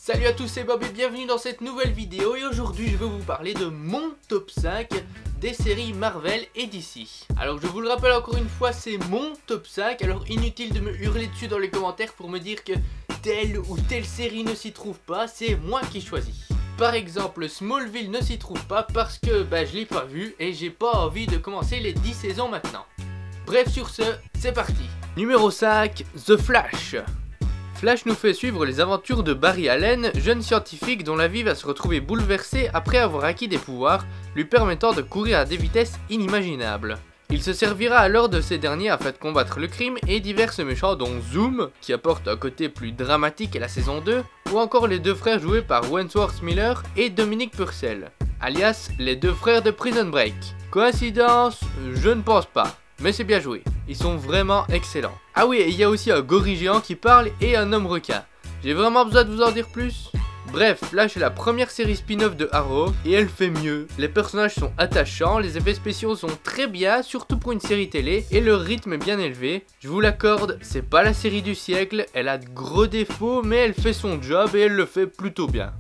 Salut à tous, c'est Bob et bienvenue dans cette nouvelle vidéo et aujourd'hui je vais vous parler de mon top 5 des séries Marvel et DC. Alors je vous le rappelle encore une fois, c'est mon top 5, alors inutile de me hurler dessus dans les commentaires pour me dire que telle ou telle série ne s'y trouve pas, c'est moi qui choisis. Par exemple, Smallville ne s'y trouve pas parce que je l'ai pas vu et j'ai pas envie de commencer les 10 saisons maintenant. Bref, sur ce, c'est parti. Numéro 5, The Flash. Flash nous fait suivre les aventures de Barry Allen, jeune scientifique dont la vie va se retrouver bouleversée après avoir acquis des pouvoirs, lui permettant de courir à des vitesses inimaginables. Il se servira alors de ces derniers afin de combattre le crime et divers méchants dont Zoom, qui apporte un côté plus dramatique à la saison 2, ou encore les deux frères joués par Wentworth Miller et Dominic Purcell, alias les deux frères de Prison Break. Coïncidence? Je ne pense pas. Mais c'est bien joué, ils sont vraiment excellents. Ah oui, et il y a aussi un gorille géant qui parle et un homme requin. J'ai vraiment besoin de vous en dire plus? Bref, Flash est la première série spin-off de Arrow et elle fait mieux. Les personnages sont attachants, les effets spéciaux sont très bien, surtout pour une série télé, et le rythme est bien élevé. Je vous l'accorde, c'est pas la série du siècle, elle a de gros défauts, mais elle fait son job et elle le fait plutôt bien.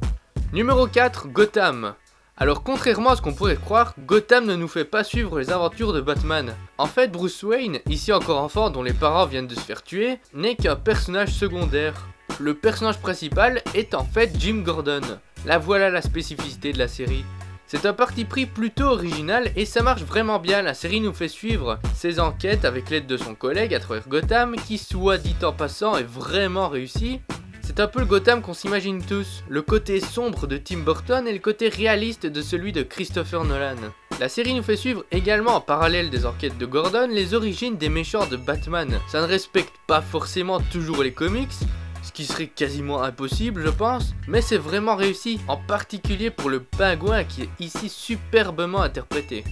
Numéro 4, Gotham. Alors contrairement à ce qu'on pourrait croire, Gotham ne nous fait pas suivre les aventures de Batman. En fait, Bruce Wayne, ici encore enfant dont les parents viennent de se faire tuer, n'est qu'un personnage secondaire. Le personnage principal est en fait Jim Gordon. Là voilà la spécificité de la série. C'est un parti pris plutôt original et ça marche vraiment bien, la série nous fait suivre ses enquêtes avec l'aide de son collègue à travers Gotham qui, soit dit en passant, est vraiment réussi. C'est un peu le Gotham qu'on s'imagine tous, le côté sombre de Tim Burton et le côté réaliste de celui de Christopher Nolan. La série nous fait suivre également en parallèle des enquêtes de Gordon les origines des méchants de Batman. Ça ne respecte pas forcément toujours les comics, ce qui serait quasiment impossible je pense, mais c'est vraiment réussi, en particulier pour le pingouin qui est ici superbement interprété.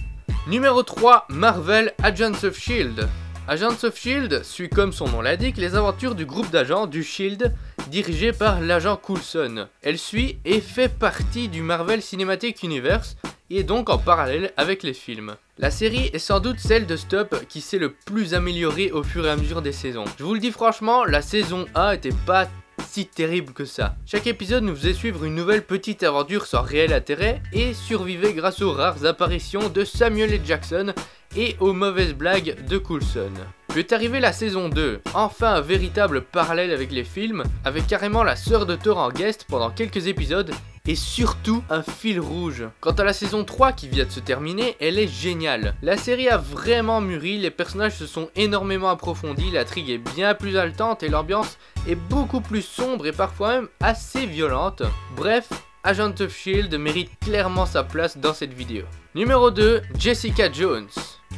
Numéro 3, Marvel Agents of S.H.I.E.L.D. Agents of S.H.I.E.L.D. suit comme son nom l'indique les aventures du groupe d'agents du S.H.I.E.L.D. dirigé par l'agent Coulson. Elle suit et fait partie du Marvel Cinematic Universe et est donc en parallèle avec les films. La série est sans doute celle de Stop qui s'est le plus améliorée au fur et à mesure des saisons. Je vous le dis franchement, la saison 1 était pas si terrible que ça. Chaque épisode nous faisait suivre une nouvelle petite aventure sans réel intérêt et survivait grâce aux rares apparitions de Samuel L. Jackson et aux mauvaises blagues de Coulson. Puis est arrivée la saison 2, enfin un véritable parallèle avec les films, avec carrément la sœur de Thor en guest pendant quelques épisodes, et surtout un fil rouge. Quant à la saison 3 qui vient de se terminer, elle est géniale. La série a vraiment mûri, les personnages se sont énormément approfondis, l'intrigue est bien plus haletante et l'ambiance est beaucoup plus sombre et parfois même assez violente. Bref, Agent of S.H.I.E.L.D. mérite clairement sa place dans cette vidéo. Numéro 2, Jessica Jones.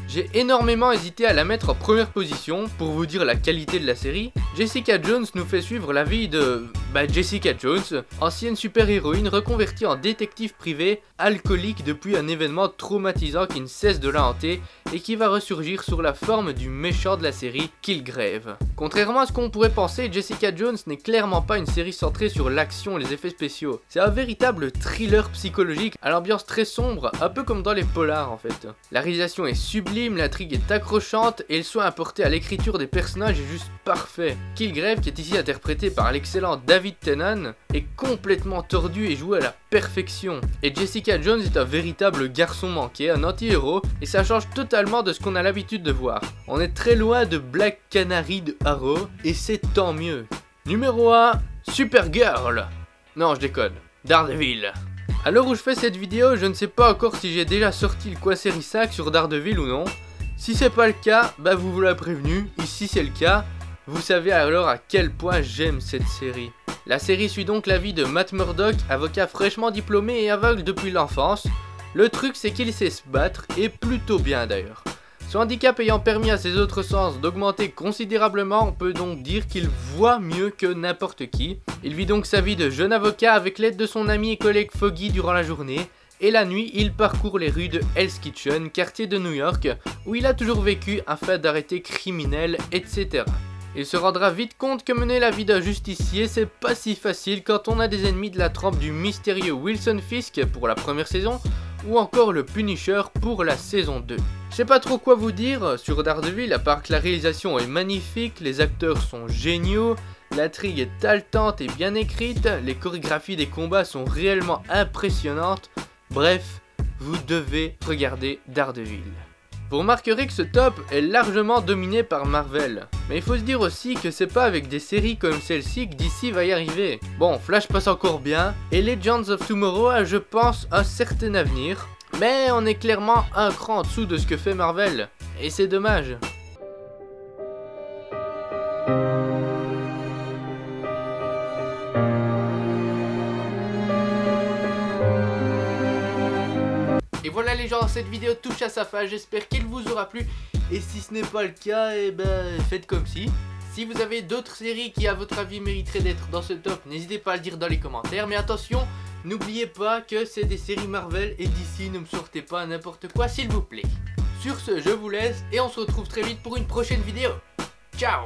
J'ai énormément hésité à la mettre en première position pour vous dire la qualité de la série. Jessica Jones nous fait suivre la vie de Jessica Jones, ancienne super-héroïne reconvertie en détective privé, alcoolique depuis un événement traumatisant qui ne cesse de la hanter et qui va ressurgir sous la forme du méchant de la série, Killgrave. Contrairement à ce qu'on pourrait penser, Jessica Jones n'est clairement pas une série centrée sur l'action et les effets spéciaux. C'est un véritable thriller psychologique à l'ambiance très sombre, un peu comme dans les polars en fait. La réalisation est sublime, l'intrigue est accrochante et le soin apporté à l'écriture des personnages est juste parfait. Killgrave, qui est ici interprété par l'excellent David Tennant, est complètement tordu et joué à la perfection. Et Jessica Jones est un véritable garçon manqué, un anti-héros, et ça change totalement de ce qu'on a l'habitude de voir. On est très loin de Black Canary de Arrow, et c'est tant mieux. Numéro 1, Supergirl. Non, je déconne. Daredevil. À l'heure où je fais cette vidéo, je ne sais pas encore si j'ai déjà sorti le Quoi Série 5 sur Daredevil ou non. Si c'est pas le cas, vous l'avez prévenu, ici c'est le cas. Vous savez alors à quel point j'aime cette série. La série suit donc la vie de Matt Murdock, avocat fraîchement diplômé et aveugle depuis l'enfance. Le truc c'est qu'il sait se battre, et plutôt bien d'ailleurs. Son handicap ayant permis à ses autres sens d'augmenter considérablement, on peut donc dire qu'il voit mieux que n'importe qui. Il vit donc sa vie de jeune avocat avec l'aide de son ami et collègue Foggy durant la journée, et la nuit il parcourt les rues de Hell's Kitchen, quartier de New York, où il a toujours vécu afin d'arrêter criminels, etc. Il se rendra vite compte que mener la vie d'un justicier c'est pas si facile quand on a des ennemis de la trempe du mystérieux Wilson Fisk pour la première saison, ou encore le Punisher pour la saison 2. Je sais pas trop quoi vous dire sur Daredevil à part que la réalisation est magnifique, les acteurs sont géniaux, l'intrigue est haletante et bien écrite, les chorégraphies des combats sont réellement impressionnantes, bref, vous devez regarder Daredevil. Vous remarquerez que ce top est largement dominé par Marvel, mais il faut se dire aussi que c'est pas avec des séries comme celle-ci que DC va y arriver. Bon, Flash passe encore bien, et Legends of Tomorrow a je pense un certain avenir, mais on est clairement un cran en dessous de ce que fait Marvel, et c'est dommage. Et voilà les gens, cette vidéo touche à sa fin, j'espère qu'elle vous aura plu. Et si ce n'est pas le cas, eh ben faites comme si. Si vous avez d'autres séries qui à votre avis mériteraient d'être dans ce top, n'hésitez pas à le dire dans les commentaires. Mais attention, n'oubliez pas que c'est des séries Marvel et d'ici ne me sortez pas n'importe quoi s'il vous plaît. Sur ce, je vous laisse et on se retrouve très vite pour une prochaine vidéo. Ciao!